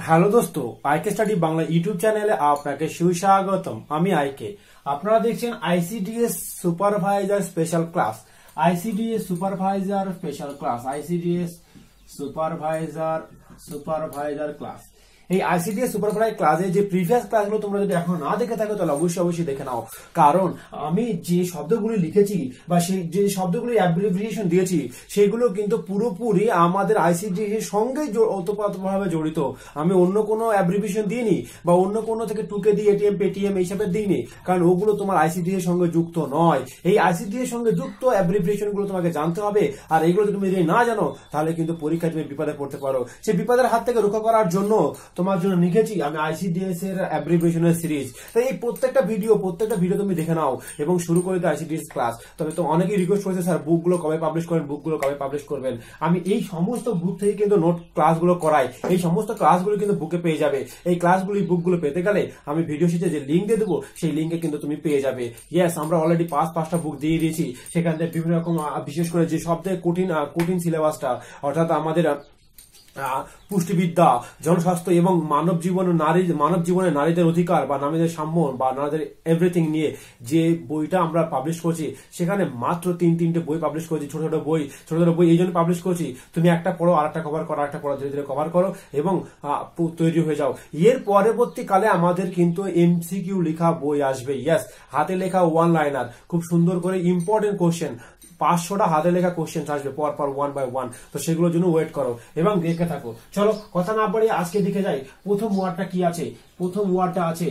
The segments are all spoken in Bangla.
হ্যালো দোস্ত, আইকে স্টাডি বাংলা ইউটিউব চ্যানেলে আপনাকে সুস্বাগতম। আমি আইকে। আপনারা দেখছেন ICDS supervisor special class, ICDS supervisor special class, ICDS supervisor class. এই আইসিডিএস সুপারভাইজার ক্লাসে যে প্রিভিয়াস ক্লাসগুলো তোমরা যদি এখন না দেখে থাকো তাহলে অবশ্যই দেখে নাও, কারণ আমি যে শব্দগুলি লিখেছি বা সেই যে শব্দগুলি অ্যাব্রিভিয়েশন দিয়েছি সেগুলো কিন্তু পুরোপুরি আমাদের আইসিডিএস এর সঙ্গে ওতপ্রোতভাবে জড়িত। আমি অন্য কোনো অ্যাব্রিভিয়েশন দিইনি বা অন্য কোনো থেকে টুকে দিয়ে এটিএম পেটিএম এইসবের দিইনি, কারণ ওগুলো তোমার আইসিডিএস এর সঙ্গে যুক্ত নয়। এই আইসিডিএস এর সঙ্গে যুক্ত অ্যাব্রিভিয়েশন গুলো তোমাকে জানতে হবে, আর এগুলো তুমি যদি না জানো তাহলে কিন্তু পরীক্ষায় তুমি বিপদে পড়তে পারো। সেই বিপদের হাত থেকে রক্ষা করার জন্য তোমার জন্য লিখেছি আমি আইসিডিএস এর অ্যাব্রিভিয়েশনের সিরিজ। তো এই প্রত্যেকটা ভিডিও তুমি দেখে নাও এবং শুরু করে দাও আইসিডিএস ক্লাস। তবে তো অনেকেই রিকোয়েস্ট করেছে স্যার বুকগুলো কবে পাবলিশ করবেন। আমি এই সমস্ত বুক থেকে কিন্তু নোট ক্লাসগুলো করাই, এই সমস্ত ক্লাসগুলো কিন্তু বুকে পেয়ে যাবে। এই বুকগুলো পেতে গেলে আমি ভিডিও শেষে যে লিঙ্ক দিয়ে দেবো সেই লিঙ্কে কিন্তু তুমি পেয়ে যাবে। ইয়েস, আমরা অলরেডি পাঁচটা বুক দিয়ে দিয়েছি। সেখান থেকে বিভিন্ন রকম, বিশেষ করে যে সবথেকে কঠিন সিলেবাসটা, অর্থাৎ আমাদের পুষ্টিবিদ্যা, জনস্বাস্থ্য এবং মানব জীবনে নারীদের অধিকার বা নারীদের সাম্য বা নারীদের এভরিথিং নিয়ে যে বইটা আমরা পাবলিশ করছি, সেখানে মাত্র তিনটে বই পাবলিশ করছি। ছোট ছোট বই এই জন্য পাবলিশ করছি, তুমি একটা পড়ো, আরেকটা কভার করো, আরেকটা পড়ো, ধীরে ধীরে কভার করো এবং তৈরি হয়ে যাও। এর পরবর্তীকালে আমাদের কিন্তু এমসিকিউ লেখা বই আসবে। ইয়েস, হাতে লেখা ওয়ান লাইনার, খুব সুন্দর করে ইম্পর্টেন্ট কোশ্চেন, 500টা হাতে লেখা কোশ্চেন আসবে পর ওয়ান বাই ওয়ান। তো সেগুলোর জন্য ওয়েট করো এবং দেখে থাকো। চলো কথা না বাড়িয়ে আজকে দিকে যাই। প্রথম ওয়ার্ডটা কি আছে? প্রথম ওয়ার্ডটা আছে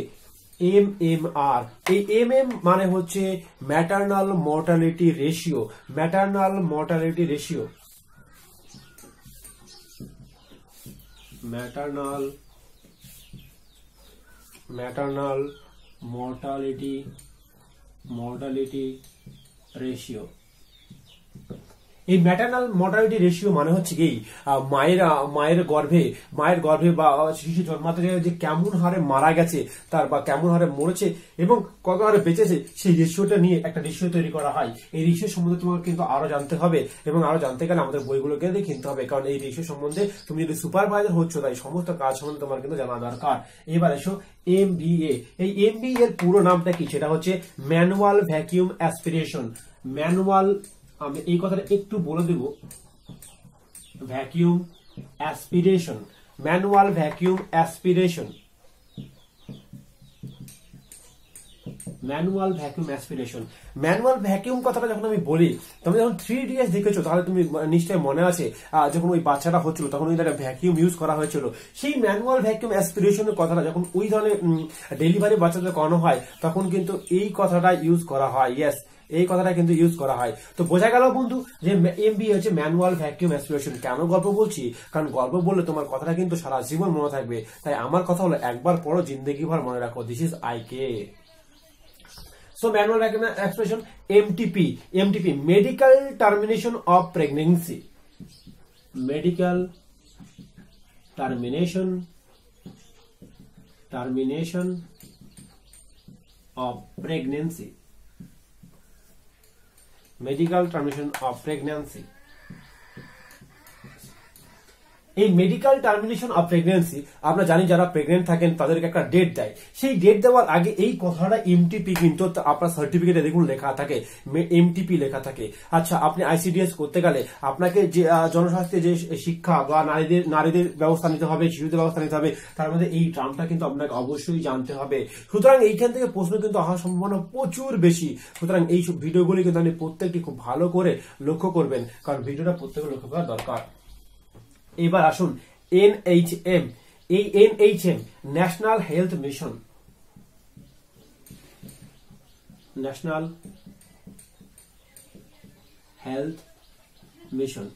MMR। এই MM মানে হচ্ছে maternal mortality ratio. Maternal mortality ratio এই ম্যাটারনাল মর্টালিটি রেশিও মানে হচ্ছে কি, মায়ের গর্ভে বা শিশু জন্মাতে যে কেমন হারে মারা গেছে তার বা কেমন হারে মরেছে এবং কত হারে বেঁচেছে, সেই রেশিওটা নিয়ে একটা রেশিও তৈরি করা হয়। এই রেশিও সম্বন্ধে তোমাকে কিন্তু আরো জানতে হবে এবং আরো জানতে গেলে আমাদের বইগুলোকে কিনতে হবে, কারণ এই রেশিও সম্বন্ধে তুমি যদি সুপারভাইজার হচ্ছ তাই সমস্ত কাজ সম্বন্ধে তোমার কিন্তু জানা দরকার। এবার এসো MVA। এই MVA এর পুরো নামটা কি? সেটা হচ্ছে ম্যানুয়াল ভ্যাকিউম অ্যাসপিরেশন। আমি এই কথাটা একটু বলে দেব, vacuum aspiration, manual vacuum aspiration. Manual vacuum কথাটা যখন আমি বলি, তুমি যখন 3DS দেখেছো তাহলে তুমি নিশ্চয়ই মনে আছে যখন ওই বাচ্চাটা হচ্ছিল তখন ওই ভ্যাকিউম ইউজ করা হয়েছিল। সেই ম্যানুয়াল ভ্যাকিউম অ্যাসপিরেশনের কথাটা যখন ওই ধরনের ডেলিভারি বাচ্চাদের করানো হয় তখন কিন্তু এই কথাটা ইউজ করা হয়। ইয়েস, এই কথাটা কিন্তু ইউজ করা হয়। তো বোঝা গেল বন্ধু যে MVA হচ্ছে ম্যানুয়াল ভ্যাকিউম অ্যাসপিরেশন। কেন গল্প বলছি? কারণ গল্প বললে তোমার কথাটা কিন্তু সারা জীবন মনে থাকবে। তাই আমার কথা হলো একবার পড়ো, জিন্দেগি ভর মনে রাখো। This is IK. So manual vacuum expression MTP, medical termination of pregnancy. Medical termination of pregnancy. Medical termination of pregnancy. এই মেডিকেল টার্মিনেশন অফ প্রেগন্যান্সি আমরা জানি, যারা প্রেগনেন্ট থাকেন তাদেরকে একটা ডেট দেয়। সেই ডেট দেওয়ার আগে এই কথাটা MTP কিন্তু আপনার সার্টিফিকেটে দেখুন লেখা থাকে, MTP লেখা থাকে। আচ্ছা, আপনি আইসিডিএস করতে গেলে আপনাকে যে জনস্বাস্থ্যে যে শিক্ষা বা নারীদের ব্যবস্থা নিতে হবে, শিশুদের ব্যবস্থা নিতে হবে, তার মধ্যে এই টার্মটা কিন্তু আপনাকে অবশ্যই জানতে হবে। সুতরাং এইখান থেকে প্রশ্ন কিন্তু আসার সম্ভাবনা প্রচুর বেশি। সুতরাং এই ভিডিওগুলি কিন্তু আপনি প্রত্যেকটি খুব ভালো করে লক্ষ্য করবেন, কারণ ভিডিওটা প্রত্যেকে লক্ষ্য করা দরকার। এবার আসুন NHM। এই NHM national health mission. National health mission.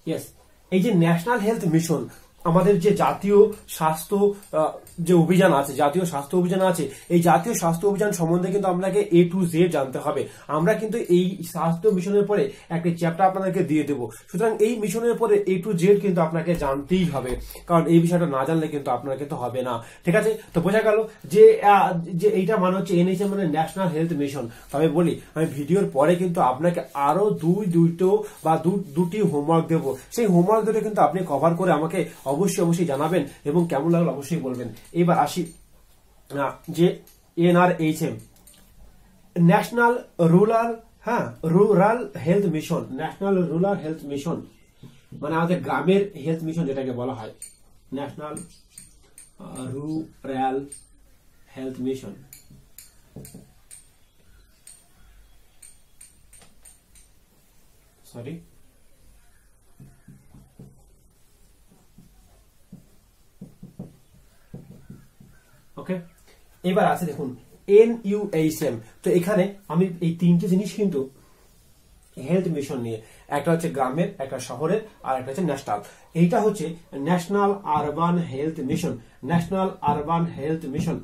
Yes, এই যে ন্যাশনাল হেলথ মিশন আমাদের যে জাতীয় স্বাস্থ্য অভিযান আছে, এই জাতীয় স্বাস্থ্য অভিযান সম্বন্ধে কিন্তু আপনাকে A to Z জানতে হবে। আমরা কিন্তু এই স্বাস্থ্য মিশনের পরে একটা চ্যাপ্টার আপনাদেরকে দিয়ে দেবো। সুতরাং এই মিশনের পরে A to Z কিন্তু আপনাকে জানতেই হবে, কারণ এই বিষয়টা না জানলে কিন্তু আপনার কিন্তু হবে না। ঠিক আছে, তো বোঝা গেল যে এইটা মানে হচ্ছে NHM মানে ন্যাশনাল হেলথ মিশন। তবে বলি, আমি ভিডিওর পরে কিন্তু আপনাকে আরো দুটি হোমওয়ার্ক দেবো। সেই হোমওয়ার্ক দুটো কিন্তু আপনি কভার করে আমাকে অবশ্যই জানাবেন এবং কেমন লাগলো অবশ্যই বলবেন। এবার আসি যে NRHM, national rural health mission, national rural health mission মানে আমাদের গ্রামের হেলথ মিশন যেটাকে বলা হয়, national rural health mission. Sorry, okay. এবার আছে দেখুন NUHM। তো এখানে আমি এই তিনটে জিনিস কিন্তু হেলথ মিশন নিয়ে, একটা হচ্ছে গ্রামের, একটা শহরের, আর একটা হচ্ছে ন্যাশনাল। এইটা হচ্ছে national urban health mission, national urban health mission,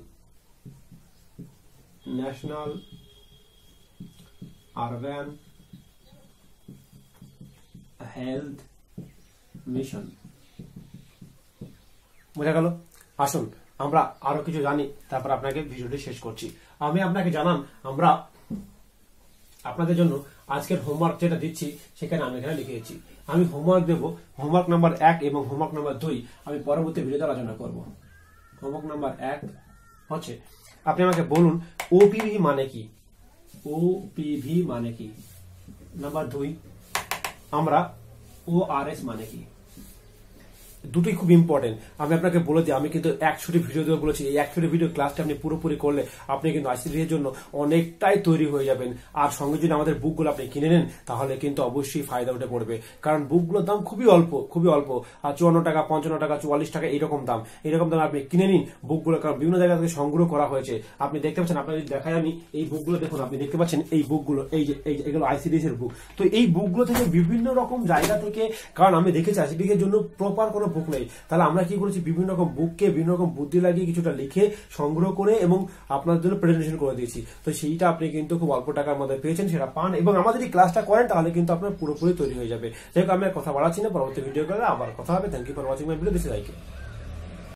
national urban health mission. বোঝা গেল? আসুন আমরা আরো কিছু জানি, তারপর আপনাকে ভিডিওটি শেষ করছি। আমি আপনাকে জানান, আমরা আপনাদের জন্য আজকের হোমওয়ার্ক যেটা দিচ্ছি সেখানে আমি এখানে লিখে দিচ্ছি। আমি হোমওয়ার্ক দেবো, হোমওয়ার্ক নাম্বার 1 এবং হোমওয়ার্ক নাম্বার 2 আমি পরবর্তী ভিডিওতে আলোচনা করব। হোমওয়ার্ক নাম্বার 1 হচ্ছে, আপনি আমাকে বলুন ওপিভি মানে কি, ওপিভি মানে কি। নাম্বার 2, আমরা ORS মানে কি। দুটোই খুব ইম্পর্টেন্ট। আমি আপনাকে বলে দিই, আমি কিন্তু 100টি ভিডিও দেবো বলেছি। এই 100টি ভিডিও ক্লাসটা আপনি পুরোপুরি করলে আপনি কিন্তু ICT এর জন্য অনেকটাই তৈরি হয়ে যাবেন। আর সঙ্গে যদি আমাদের বুকগুলো আপনি কিনে নেন তাহলে কিন্তু অবশ্যই ফায়দা উঠে পড়বে, কারণ বুকগুলোর দাম খুবই অল্প, খুবই অল্প। আর 54 টাকা, 55 টাকা, 44 টাকা এরকম দাম আপনি কিনে নিন বুকগুলো, কারণ বিভিন্ন জায়গা থেকে সংগ্রহ করা হয়েছে। আপনি দেখতে পাচ্ছেন, আপনার যদি দেখায় আমি এই বুকগুলো দেখুন, আপনি দেখতে পাচ্ছেন এই বুকগুলো, এই যে এগুলো ICDS এর বুক। তো এই বুকগুলো থেকে বিভিন্ন রকম জায়গা থেকে, কারণ আমি দেখেছি ICT এর জন্য প্রপার কোনো বুক নেই, তাহলে আমরা কি করেছি, বিভিন্ন রকম বুককে বিভিন্ন রকম বুদ্ধি লাগিয়ে কিছুটা লিখে সংগ্রহ করে এবং আপনাদের জন্য প্রেজেন্টেশন করে দিয়েছি। তো সেইটা আপনি কিন্তু খুব অল্প টাকার মধ্যে পেয়েছেন, সেটা পান এবং আমাদের এই ক্লাসটা করেন, তাহলে কিন্তু আপনার পুরোপুরি তৈরি হয়ে যাবে। যাই হোক, আমি আর কথা বাড়াচ্ছি না, পরবর্তী ভিডিও করে আবার কথা হবে। Thank you for watching my video, this is আইকে।